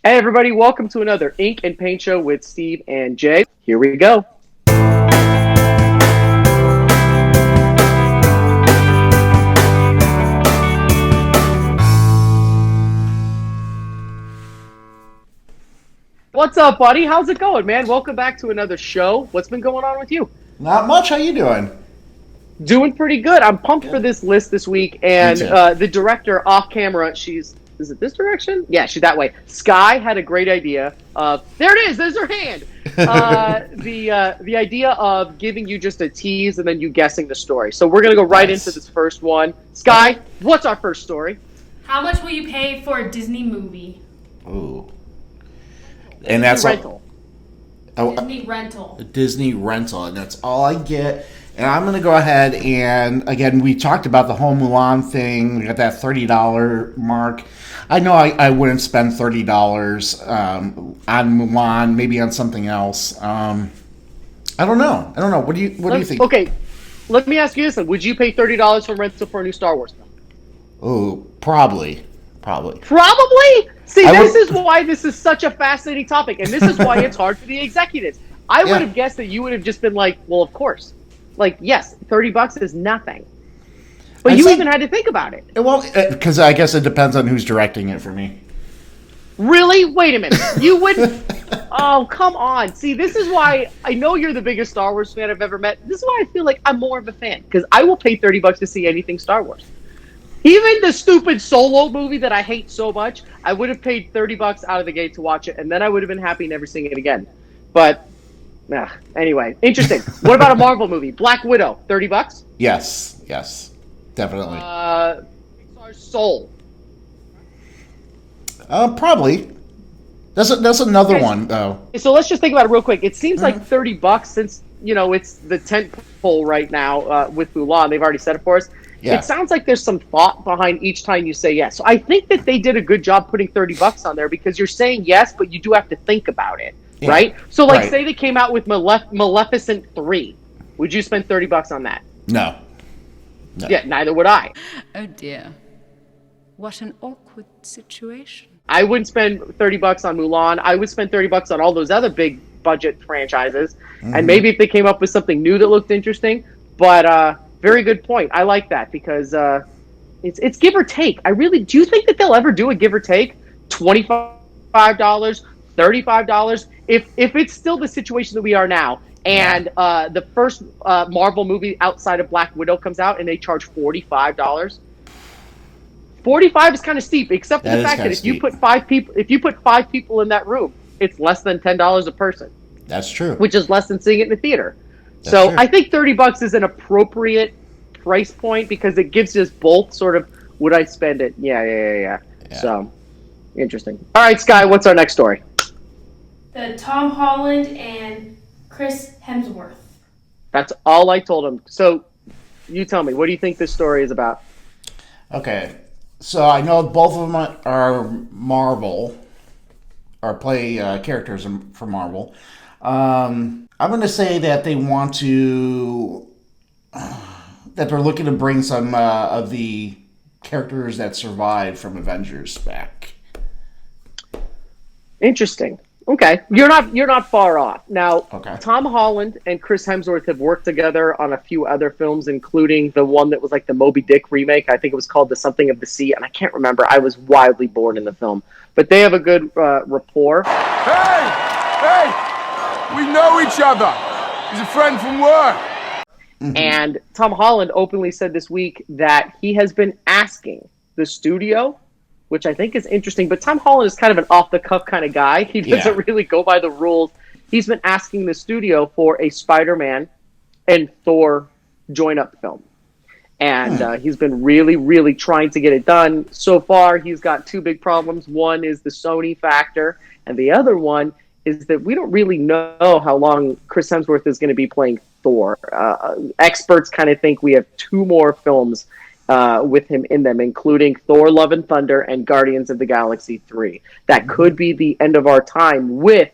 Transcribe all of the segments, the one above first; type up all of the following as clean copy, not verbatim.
Hey everybody, welcome to another Ink and Paint Show with Steve and Jay. Here we go. What's up, buddy? How's it going, man? Welcome back to another show. What's been going on with you? Not much. How you doing? Doing pretty good. I'm pumped for Good. this list this week, Me and too. the director off camera, is it this direction? Yeah, she's that way. Sky had a great idea. There it is. There's her hand. The idea of giving you just a tease and then you guessing the story. So we're gonna go right Nice. into this first one. Sky, what's our first story? How much will you pay for a Disney movie? Ooh. And that's rental. Disney rental. a Disney rental, and that's all I get. And I'm going to go ahead and, again, we talked about the whole Mulan thing. We got that $30 mark. I know I wouldn't spend $30 on Mulan, maybe on something else. I don't know. What do you think? Okay, let me ask you this: then. Would you pay $30 for rental for a new Star Wars film? Oh, probably. Probably. Probably. See, I this would- is why this is such a fascinating topic, and this is why it's hard for the executives. I would Yeah. have guessed that you would have just been like, "Well, of course." Like, yes, $30 is nothing, but I'd you say- even had to think about it. Well, because I guess it depends on who's directing it for me. Really? Wait a minute. You wouldn't? Oh, come on. See, this is why I know you're the biggest Star Wars fan I've ever met. This is why I feel like I'm more of a fan because I will pay $30 to see anything Star Wars. Even the stupid Solo movie that I hate so much, I would have paid $30 out of the gate to watch it, and then I would have been happy never seeing it again. But anyway, interesting. What about a Marvel movie? Black Widow, $30? Yes, definitely. Pixar's Soul. Probably. That's another Okay. one though. So let's just think about it real quick. It seems like $30 since it's the tent pole right now with Mulan. They've already set it for us. Yeah. It sounds like there's some thought behind each time you say yes. So I think that they did a good job putting $30 on there because you're saying yes, but you do have to think about it, Yeah. right? So like, Right. say they came out with Maleficent 3, would you spend $30 on that? No. Yeah, neither would I. Oh dear. What an awkward situation. I wouldn't spend $30 on Mulan. I would spend $30 on all those other big budget franchises, and maybe if they came up with something new that looked interesting. But very good point. I like that because it's give or take. Do you think that they'll ever do a give or take? $25, $35. If it's still the situation that we are now, and the first Marvel movie outside of Black Widow comes out and they charge $45. 45 is kind of steep, except for That the is fact that kinda if you steep. put five people in that room, it's less than $10 a person, That's true. which is less than seeing it in the theater. That's So true. I think $30 is an appropriate price point because it gives us both sort of, would I spend it? Yeah. So interesting. All right, Sky, what's our next story? The Tom Holland and Chris Hemsworth. That's all I told him. So you tell me, what do you think this story is about? Okay. So I know both of them are Marvel, or play characters for Marvel. I'm going to say that they want to, that they're looking to bring some of the characters that survived from Avengers back. Interesting. Okay, you're not far off. Now, Okay. Tom Holland and Chris Hemsworth have worked together on a few other films, including the one that was like the Moby Dick remake. I think it was called The Something of the Sea, and I can't remember. I was wildly bored in the film, but they have a good rapport. Hey! We know each other. He's a friend from work. And Tom Holland openly said this week that he has been asking the studio, which I think is interesting, but Tom Holland is kind of an off-the-cuff kind of guy. He doesn't Yeah. really go by the rules. He's been asking the studio for a Spider-Man and Thor join-up film. And he's been really, really trying to get it done. So far, he's got two big problems. One is the Sony factor, and the other one is that we don't really know how long Chris Hemsworth is going to be playing Thor. Experts kind of think we have two more films with him in them, including Thor: Love and Thunder and Guardians of the Galaxy 3. That could be the end of our time with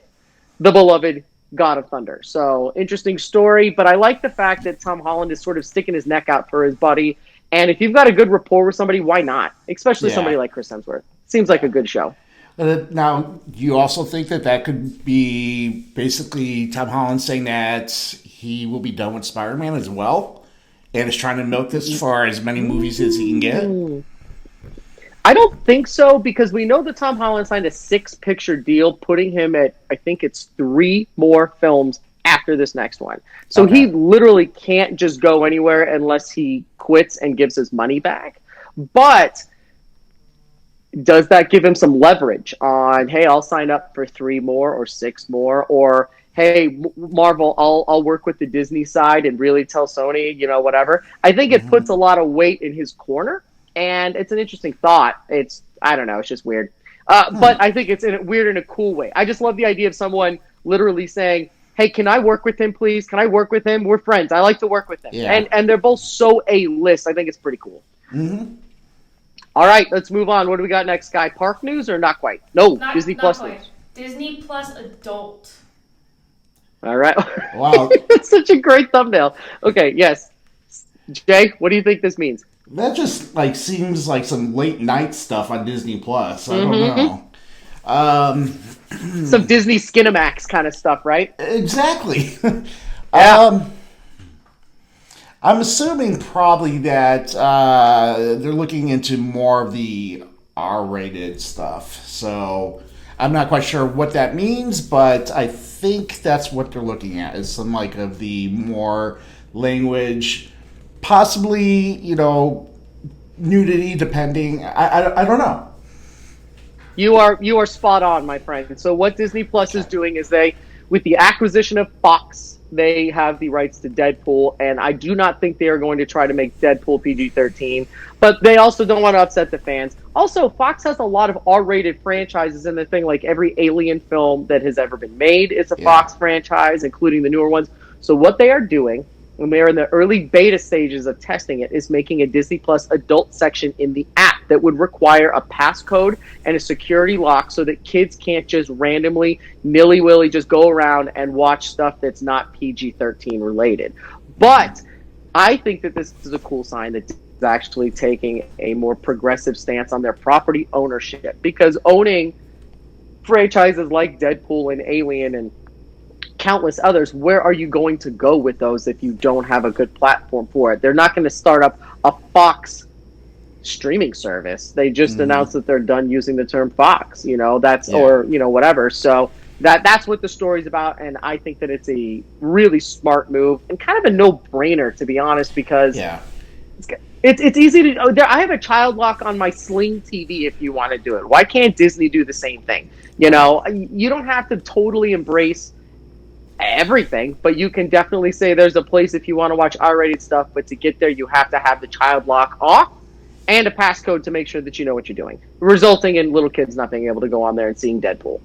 the beloved God of Thunder. So, interesting story, but I like the fact that Tom Holland is sort of sticking his neck out for his buddy. And if you've got a good rapport with somebody, why not? Especially Yeah. somebody like Chris Hemsworth. Seems like a good show. Now, do you also think that that could be basically Tom Holland saying that he will be done with Spider-Man as well, and is trying to milk this for as many movies as he can get? I don't think so, because we know that Tom Holland signed a 6-picture deal, putting him at, I think it's 3 more films after this next one. So he literally can't just go anywhere unless he quits and gives his money back. But does that give him some leverage on, hey, I'll sign up for 3 more or 6 more, or hey, Marvel, I'll work with the Disney side and really tell Sony, whatever. I think it puts a lot of weight in his corner, and it's an interesting thought. I don't know, it's just weird. But I think it's weird in a cool way. I just love the idea of someone literally saying, hey, can I work with him, please? Can I work with him? We're friends. I like to work with him. Yeah. And they're both so A-list. I think it's pretty cool. Mm-hmm. All right, let's move on. What do we got next, Guy? Park news or not quite? No, Disney Plus news. Disney Plus Adult. All right. Wow. That's such a great thumbnail. Okay, yes. Jay, what do you think this means? That just seems like some late night stuff on Disney Plus. I don't know. Some Disney Skinamax kind of stuff, right? Exactly. Yeah. I'm assuming probably that they're looking into more of the R-rated stuff. So I'm not quite sure what that means, but I think that's what they're looking at, is some of the more language, possibly, nudity, depending. I don't know. You are spot on, my friend. So what Disney Plus is doing is with the acquisition of Fox, they have the rights to Deadpool, and I do not think they are going to try to make Deadpool PG-13, but they also don't want to upset the fans. Also, Fox has a lot of R-rated franchises in the thing, like every Alien film that has ever been made is a Fox franchise, including the newer ones. So what they are doing, when they're in the early beta stages of testing it, is making a Disney Plus adult section in the app that would require a passcode and a security lock so that kids can't just randomly, nilly-willy just go around and watch stuff that's not PG-13 related. But I think that this is a cool sign that Disney is actually taking a more progressive stance on their property ownership, because owning franchises like Deadpool and Alien and countless others, where are you going to go with those if you don't have a good platform for it? They're not going to start up a Fox streaming service. They just announced that they're done using the term Fox, or whatever. So that's what the story's about, and I think that it's a really smart move and kind of a no-brainer, to be honest, because it's easy to. I have a child lock on my Sling TV if you want to do it. Why can't Disney do the same thing? You don't have to totally embrace everything, but you can definitely say there's a place if you want to watch R-rated stuff, but to get there you have to have the child lock off and a passcode to make sure that you know what you're doing, resulting in little kids not being able to go on there and seeing Deadpool.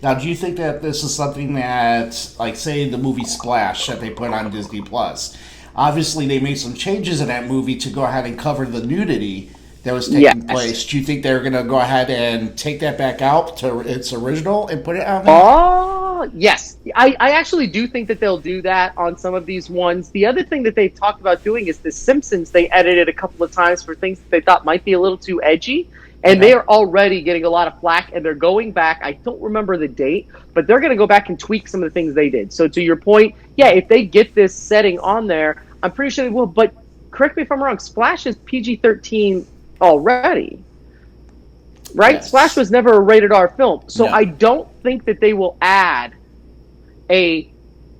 Now, do you think that this is something that, say the movie Splash that they put on Disney Plus, obviously they made some changes in that movie to go ahead and cover the nudity that was taking place. Do you think they're going to go ahead and take that back out to its original and put it on there? Oh, yes. I actually do think that they'll do that on some of these ones. The other thing that they've talked about doing is The Simpsons. They edited a couple of times for things that they thought might be a little too edgy, and they are already getting a lot of flack, and they're going back. I don't remember the date, but they're going to go back and tweak some of the things they did. So to your point, if they get this setting on there, I'm pretty sure they will. But correct me if I'm wrong, Splash is PG-13 already, right? Yes. Splash was never a rated R film, so I don't think that they will add a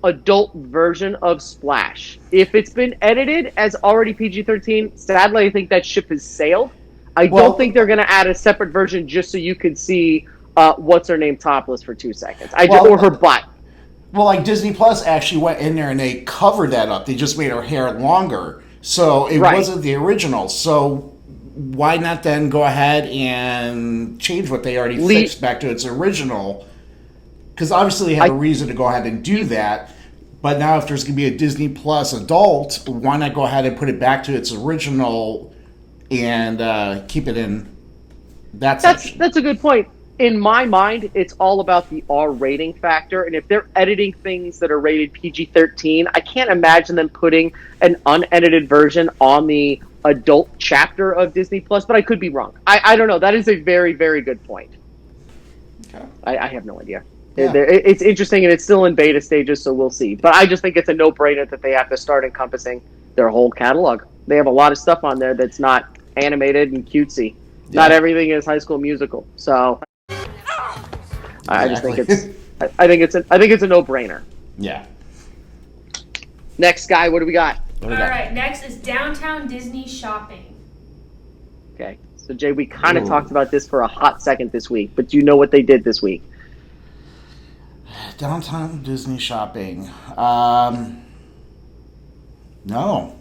adult version of Splash. If it's been edited as already PG-13, sadly I think that ship has sailed. I don't think they're going to add a separate version just so you could see what's her name topless for 2 seconds, or her butt. Well, Disney Plus actually went in there and they covered that up. They just made her hair longer, so it wasn't the original. So why not then go ahead and change what they already fixed back to its original? Because obviously they have a reason to go ahead and do that. But now if there's going to be a Disney Plus adult, why not go ahead and put it back to its original and keep it in that section? That's a good point. In my mind, it's all about the R rating factor. And if they're editing things that are rated PG-13, I can't imagine them putting an unedited version on the adult chapter of Disney Plus, but I could be wrong. I don't know. That is a very, very good point. Okay. I have no idea. Yeah. It's interesting, and it's still in beta stages, so we'll see. But I just think it's a no-brainer that they have to start encompassing their whole catalog. They have a lot of stuff on there that's not animated and cutesy. Yeah. Not everything is High School Musical. So I just think Exactly. I think it's a no-brainer. Yeah. Next guy, what do we got? What do we All got? right, next is Downtown Disney Shopping. Okay, so Jay, we kind of Ooh. talked about this for a hot second this week, but do you know what they did this week? Downtown Disney shopping. No.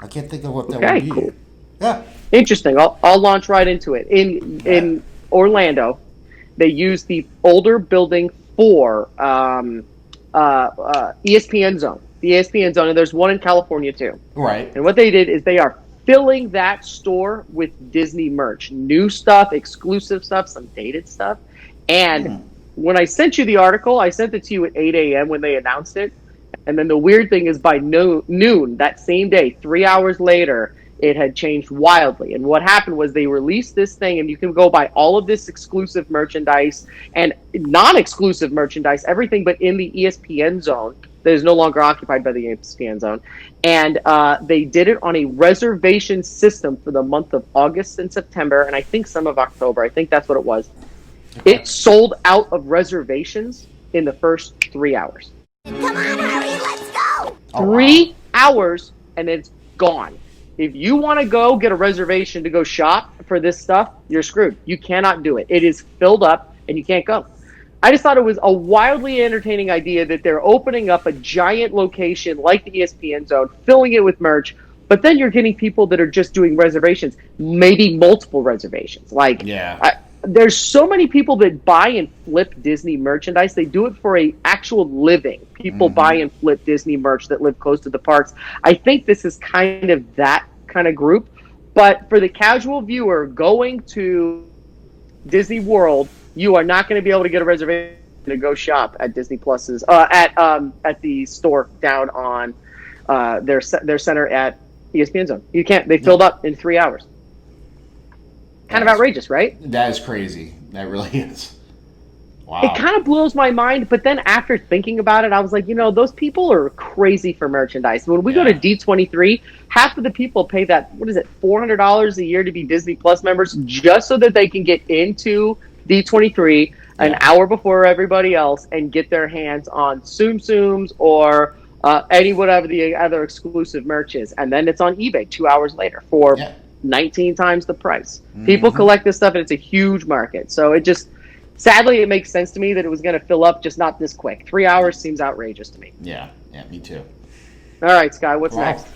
I can't think of what that Okay, would be. cool. Yeah. Interesting. I'll launch right into it. In Orlando, they used the older building for ESPN Zone. The ESPN Zone, and there's one in California too. Right. And what they did is they are filling that store with Disney merch, new stuff, exclusive stuff, some dated stuff. And when I sent you the article, I sent it to you at 8 a.m. when they announced it. And then the weird thing is by noon that same day, 3 hours later, it had changed wildly. And what happened was they released this thing, and you can go buy all of this exclusive merchandise and non-exclusive merchandise, everything but in the ESPN Zone that is no longer occupied by the ESPN Zone. And they did it on a reservation system for the month of August and September, and I think some of October. I think that's what it was. It sold out of reservations in the first 3 hours. Come on, hurry, let's go! Oh, 3 hours, and it's gone. If you want to go get a reservation to go shop for this stuff, you're screwed. You cannot do it. It is filled up, and you can't go. I just thought it was a wildly entertaining idea that they're opening up a giant location like the ESPN Zone, filling it with merch, but then you're getting people that are just doing reservations, maybe multiple reservations. Like, Yeah. there's so many people that buy and flip Disney merchandise. They do it for a actual living. People buy and flip Disney merch that live close to the parks. I think this is kind of that kind of group. But for the casual viewer going to Disney World, you are not going to be able to get a reservation to go shop at Disney Plus's at the store down on their center at ESPN Zone. You can't. They filled up in 3 hours. Kind of outrageous, right? That is crazy. That really is. Wow. It kind of blows my mind, but then after thinking about it, I was like, those people are crazy for merchandise. When we go to D23, half of the people pay that, $400 a year to be Disney Plus members just so that they can get into D23 an hour before everybody else and get their hands on Tsum Tsums or whatever the other exclusive merch is. And then it's on eBay 2 hours later for 19 times the price. People collect this stuff, and it's a huge market. So it just... Sadly, it makes sense to me that it was going to fill up, just not this quick. 3 hours seems outrageous to me. Yeah, me too. All right, Sky, what's Wow. next?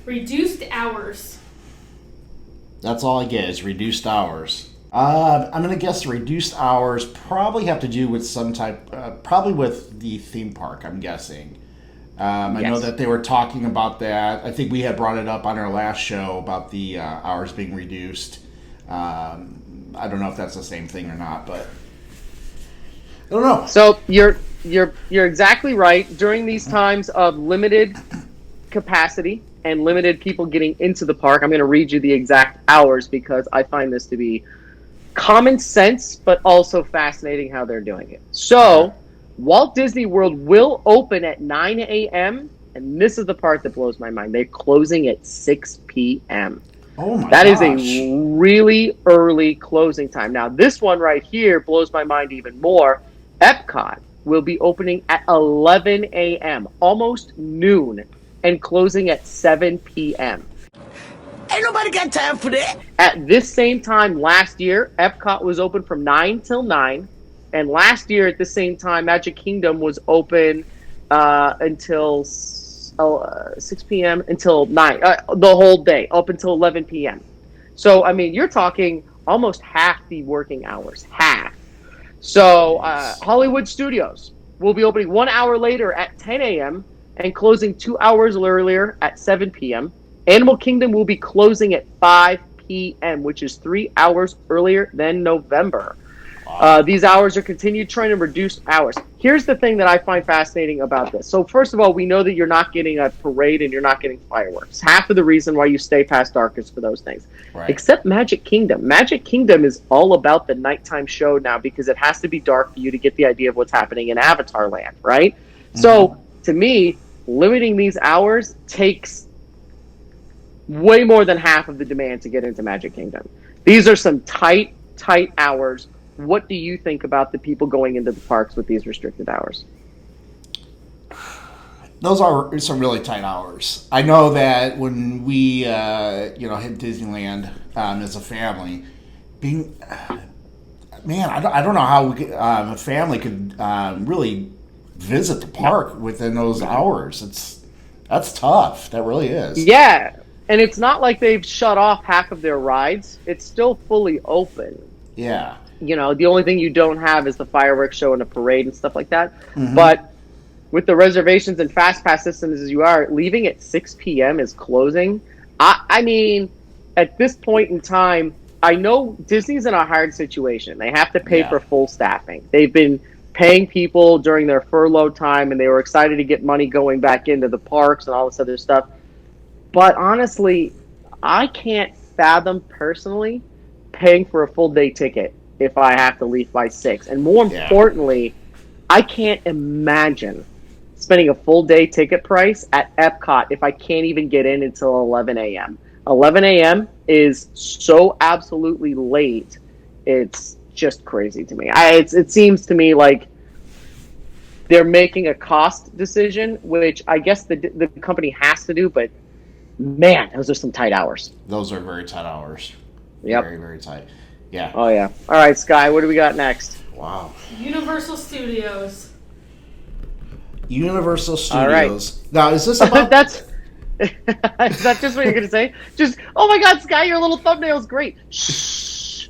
Reduced hours. That's all I get is reduced hours. I'm going to guess reduced hours probably have to do with some type, probably with the theme park, I'm guessing. I know Yes. that they were talking about that. I think we had brought it up on our last show about the hours being reduced. I don't know if that's the same thing or not, but I don't know. So you're exactly right. During these times of limited capacity and limited people getting into the park, I'm going to read you the exact hours because I find this to be common sense, but also fascinating how they're doing it. So Walt Disney World will open at 9 a.m., and this is the part that blows my mind. They're closing at 6 p.m. Oh my That gosh. is a really early closing time. Now, this one right here blows my mind even more. Epcot will be opening at 11 a.m., almost noon, and closing at 7 p.m. Ain't nobody got time for that. At this same time last year, Epcot was open from 9 till 9, and last year at the same time, Magic Kingdom was open until 6 p.m. until 9, the whole day, up until 11 p.m. So, I mean, you're talking almost half the working hours, half. So, Hollywood Studios will be opening 1 hour later at 10 a.m. and closing 2 hours earlier at 7 p.m. Animal Kingdom will be closing at 5 p.m., which is 3 hours earlier than November. These hours are continued trying to reduce hours. Here's the thing that I find fascinating about this. So first of all, we know that you're not getting a parade and you're not getting fireworks. Half of the reason why you stay past dark is for those things. Right. Except Magic Kingdom. Magic Kingdom is all about the nighttime show now because it has to be dark for you to get the idea of what's happening in Avatar Land, right? Mm-hmm. So to me, limiting these hours takes way more than half of the demand to get into Magic Kingdom. These are some tight hours. What do you think about the people going into the parks with these restricted hours? Those are some really tight hours. I know that when we, hit Disneyland as a family, I don't know how a family could really visit the park within those hours. That's tough. That really is. Yeah, and it's not like they've shut off half of their rides. It's still fully open. Yeah. The only thing you don't have is the fireworks show and a parade and stuff like that. Mm-hmm. But with the reservations and fast pass systems as you are, leaving at 6 p.m. is closing. I mean, at this point in time, I know Disney's in a hard situation. They have to pay for full staffing. They've been paying people during their furlough time, and they were excited to get money going back into the parks and all this other stuff. But honestly, I can't fathom personally paying for a full day ticket if I have to leave by 6. And more importantly, I can't imagine spending a full day ticket price at Epcot if I can't even get in until 11 a.m. 11 a.m. is so absolutely late. It's just crazy to me. It seems to me like they're making a cost decision, which I guess the company has to do, but man, those are some tight hours. Those are very tight hours. Yep. Very, very tight. Yeah. Oh, yeah. All right, Sky, what do we got next? Wow. Universal Studios. Universal Studios. All right. Now, is this about... Is that just what you're going to say? Just, oh my God, Sky, your little thumbnail is great. Shh.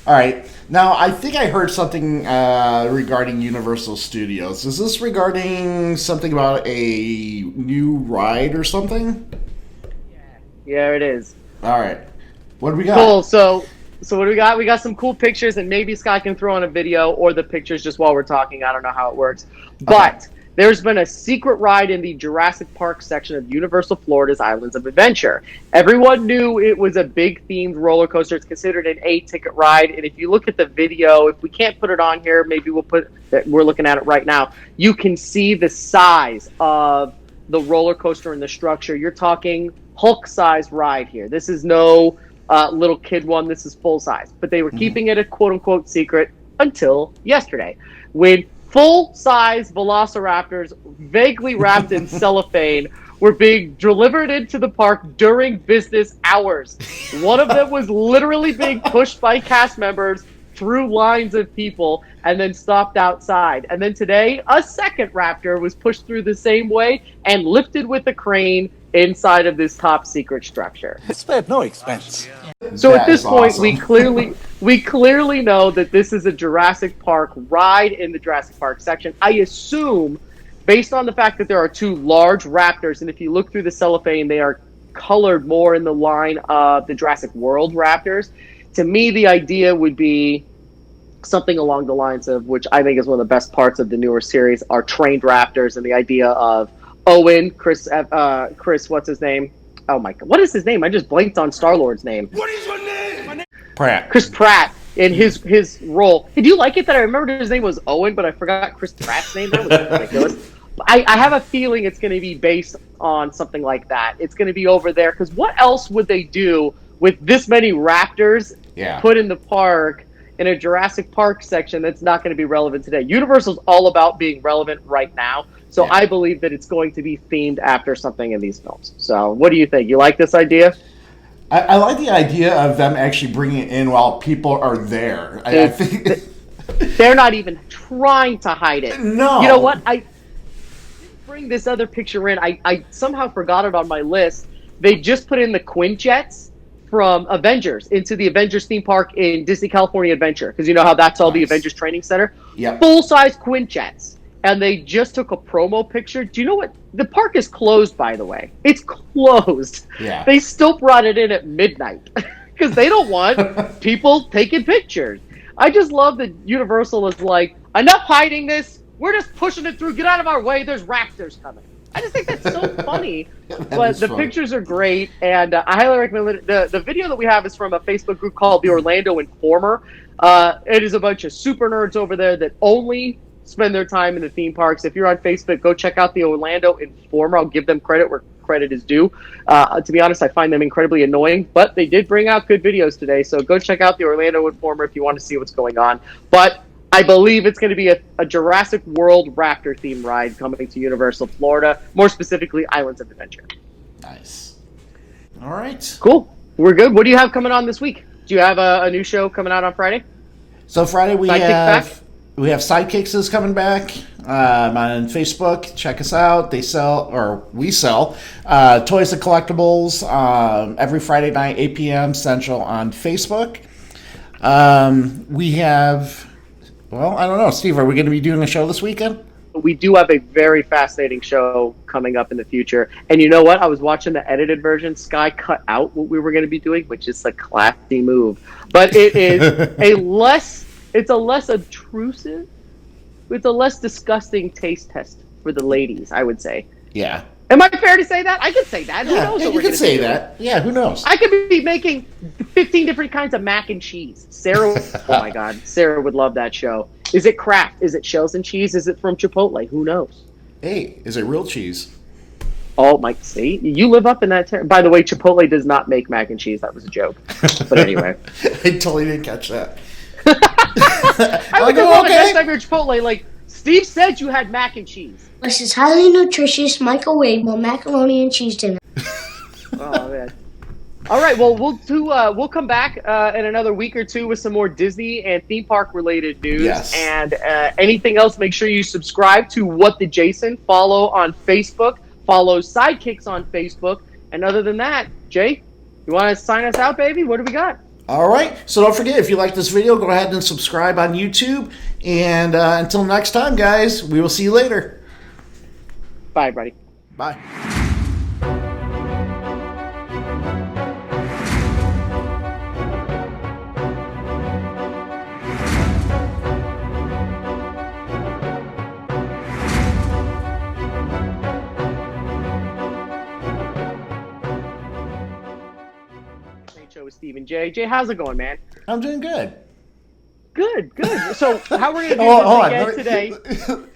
All right. Now, I think I heard something regarding Universal Studios. Is this regarding something about a new ride or something? Yeah, it is. All right. What do we got? Cool. So what do we got? We got some cool pictures, and maybe Scott can throw on a video or the pictures just while we're talking. I don't know how it works. But there's been a secret ride in the Jurassic Park section of Universal Florida's Islands of Adventure. Everyone knew it was a big themed roller coaster. It's considered an A-ticket ride. And if you look at the video, if we can't put it on here, maybe we're looking at it right now. You can see the size of the roller coaster and the structure. You're talking Hulk-size ride here. This is no little kid one. This is full size. But they were keeping it a quote-unquote secret until yesterday, when full-size velociraptors, vaguely wrapped in cellophane, were being delivered into the park during business hours. One of them was literally being pushed by cast members through lines of people and then stopped outside. And then today, a second raptor was pushed through the same way and lifted with a crane inside of this top secret structure. Spared no expense. So at this point, we clearly know that this is a Jurassic Park ride in the Jurassic Park section. I assume, based on the fact that there are two large raptors, and if you look through the cellophane, they are colored more in the line of the Jurassic World raptors. To me, the idea would be something along the lines of, which I think is one of the best parts of the newer series, are trained raptors, and the idea of Owen, Chris, what's his name? Oh my God, what is his name? I just blanked on Star-Lord's name. What is your name? Pratt. Chris Pratt in his role. Did you like it that I remembered his name was Owen, but I forgot Chris Pratt's name? That was ridiculous. I have a feeling it's going to be based on something like that. It's going to be over there, because what else would they do with this many raptors put in the park in a Jurassic Park section that's not going to be relevant today? Universal's all about being relevant right now. So I believe that it's going to be themed after something in these films. So what do you think? You like this idea? I like the idea of them actually bringing it in while people are there. I think they're not even trying to hide it. No. You know what? I bring this other picture in. I somehow forgot it on my list. They just put in the Quinjets from Avengers into the Avengers theme park in Disney California Adventure, because you know how that's all the Avengers Training Center? Yeah. Full-size Quinjets. And they just took a promo picture. Do you know what? The park is closed, by the way. It's closed. Yeah. They still brought it in at midnight. because they don't want people taking pictures. I just love that Universal is like, enough hiding this. We're just pushing it through. Get out of our way. There's raptors coming. I just think that's so funny. But the pictures are great, and I highly recommend it. The video that we have is from a Facebook group called the Orlando Informer. It is a bunch of super nerds over there that only spend their time in the theme parks. If you're on Facebook, go check out the Orlando Informer. I'll give them credit where credit is due. To be honest, I find them incredibly annoying, but they did bring out good videos today. So go check out the Orlando Informer if you want to see what's going on. But I believe it's going to be a Jurassic World Raptor theme ride coming to Universal Florida, more specifically Islands of Adventure. Nice. All right. Cool. We're good. What do you have coming on this week? Do you have a new show coming out on Friday? So Friday we Sidekick have back? Sidekicks is coming back on Facebook. Check us out. We sell toys and collectibles every Friday night, 8 p.m. Central on Facebook. We have, well, I don't know, Steve, are we going to be doing a show this weekend? We do have a very fascinating show coming up in the future. And you know what? I was watching the edited version. Sky cut out what we were going to be doing, which is a classy move. But it is it's a less obtrusive, it's a less disgusting taste test for the ladies, I would say. Yeah. Am I fair to say that? I could say that. Who knows what you we're can gonna say do? that. Yeah, who knows? I could be making 15 different kinds of mac and cheese. Sarah, oh my God, Sarah would love that show. Is it Kraft? Is it Shells and Cheese? Is it from Chipotle? Who knows? Hey, is it real cheese? Oh, Mike, see? You live up in that By the way, Chipotle does not make mac and cheese. That was a joke. But anyway. I totally didn't catch that. I would go, okay. Next time you're Chipotle, like, Steve said you had mac and cheese. This is highly nutritious microwavable macaroni and cheese dinner. Oh, man. All right, well, we'll come back in another week or two with some more Disney and theme park related news. Yes. And anything else, make sure you subscribe to What the Jason. Follow on Facebook. Follow Sidekicks on Facebook. And other than that, Jay, you want to sign us out, baby? What do we got? All right. So don't forget, if you like this video, go ahead and subscribe on YouTube. And until next time, guys, we will see you later. Bye, everybody. Bye. Show with Steve and Jay. Jay, how's it going, man? I'm doing good. Good. So how we're going to do Hold this on. again today...